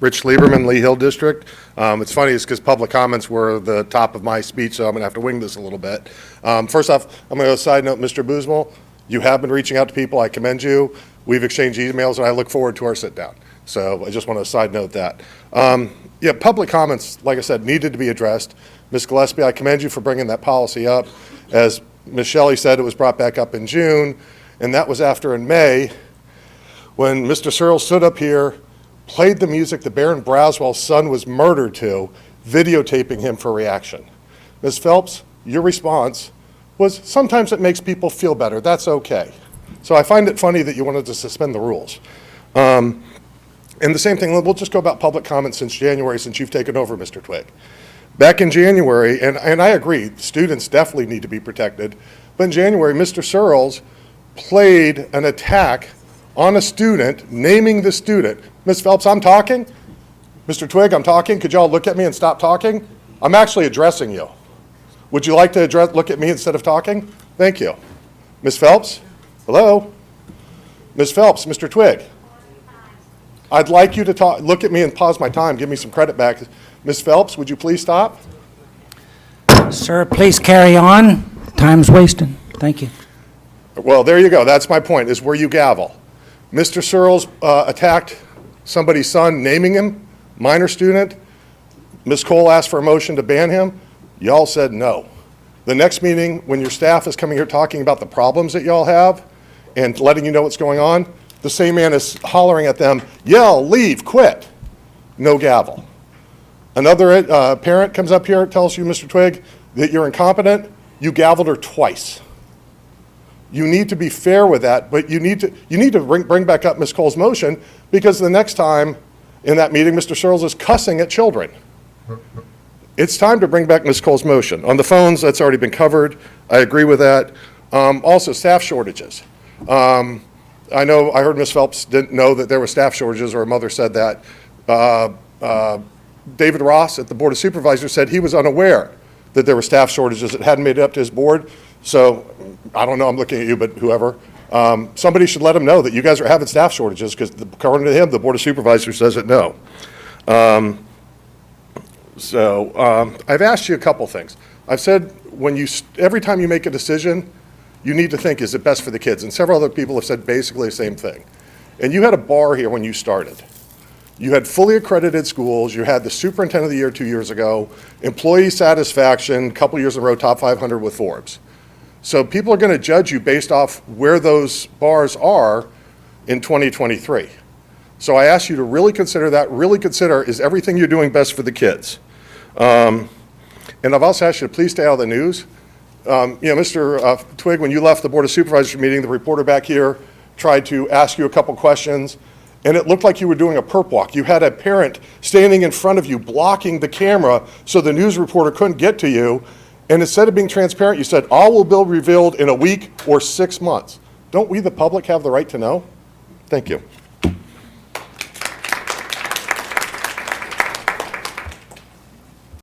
Rich Lieberman, Lee Hill District. It's funny, it's because public comments were the top of my speech, so I'm going to have to wing this a little bit. First off, I'm going to go side note, Mr. Boozemel, you have been reaching out to people. I commend you. We've exchanged emails, and I look forward to our sit down. So I just want to side note that. Yeah, public comments, like I said, needed to be addressed. Ms. Gillespie, I commend you for bringing that policy up. As Ms. Shelley said, it was brought back up in June, and that was after in May when Mr. Searle stood up here, played the music that Baron Braswell's son was murdered to, videotaping him for reaction. Ms. Phelps, your response was, sometimes it makes people feel better. That's okay. So I find it funny that you wanted to suspend the rules. And the same thing, we'll just go about public comment since January, since you've taken over, Mr. Twigg. Back in January, and I agree, students definitely need to be protected, but in January, Mr. Searles played an attack on a student, naming the student. Ms. Phelps, I'm talking. Mr. Twigg, I'm talking. Could y'all look at me and stop talking? I'm actually addressing you. Would you like to look at me instead of talking? Thank you. Ms. Phelps? Hello? Ms. Phelps, Mr. Twigg? I'd like you to look at me and pause my time. Give me some credit back. Ms. Phelps, would you please stop? Sir, please carry on. Time's wasting. Thank you. Well, there you go. That's my point, is where you gavel. Mr. Searles attacked somebody's son, naming him, minor student. Ms. Cole asked for a motion to ban him. Y'all said no. The next meeting, when your staff is coming here talking about the problems that y'all have and letting you know what's going on, the same man is hollering at them, yell, leave, quit. No gavel. Another parent comes up here, tells you, Mr. Twigg, that you're incompetent. You gavelled her twice. You need to be fair with that, but you need to bring back up Ms. Cole's motion, because the next time in that meeting, Mr. Searles is cussing at children. It's time to bring back Ms. Cole's motion. On the phones, that's already been covered. I agree with that. Also, staff shortages. I know I heard Ms. Phelps didn't know that there were staff shortages, or her mother said that. David Ross at the Board of Supervisors said he was unaware that there were staff shortages. It hadn't made it up to his board. So I don't know, I'm looking at you, but whoever. Somebody should let him know that you guys are having staff shortages, because according to him, the Board of Supervisors says it no. I've asked you a couple things. I've said every time you make a decision, you need to think, is it best for the kids? And several other people have said basically the same thing. And you had a bar here when you started. You had fully accredited schools. You had the superintendent of the year 2 years ago, employee satisfaction, a couple years in a row, top 500 with Forbes. So people are going to judge you based off where those bars are in 2023. So I ask you to really consider that, really consider, is everything you're doing best for the kids? And I've also asked you to please stay out of the news. Mr. Twigg, when you left the Board of Supervisors meeting, the reporter back here tried to ask you a couple questions, and it looked like you were doing a perp walk. You had a parent standing in front of you, blocking the camera so the news reporter couldn't get to you, and instead of being transparent, you said, all will be revealed in a week or 6 months. Don't we, the public, have the right to know? Thank you.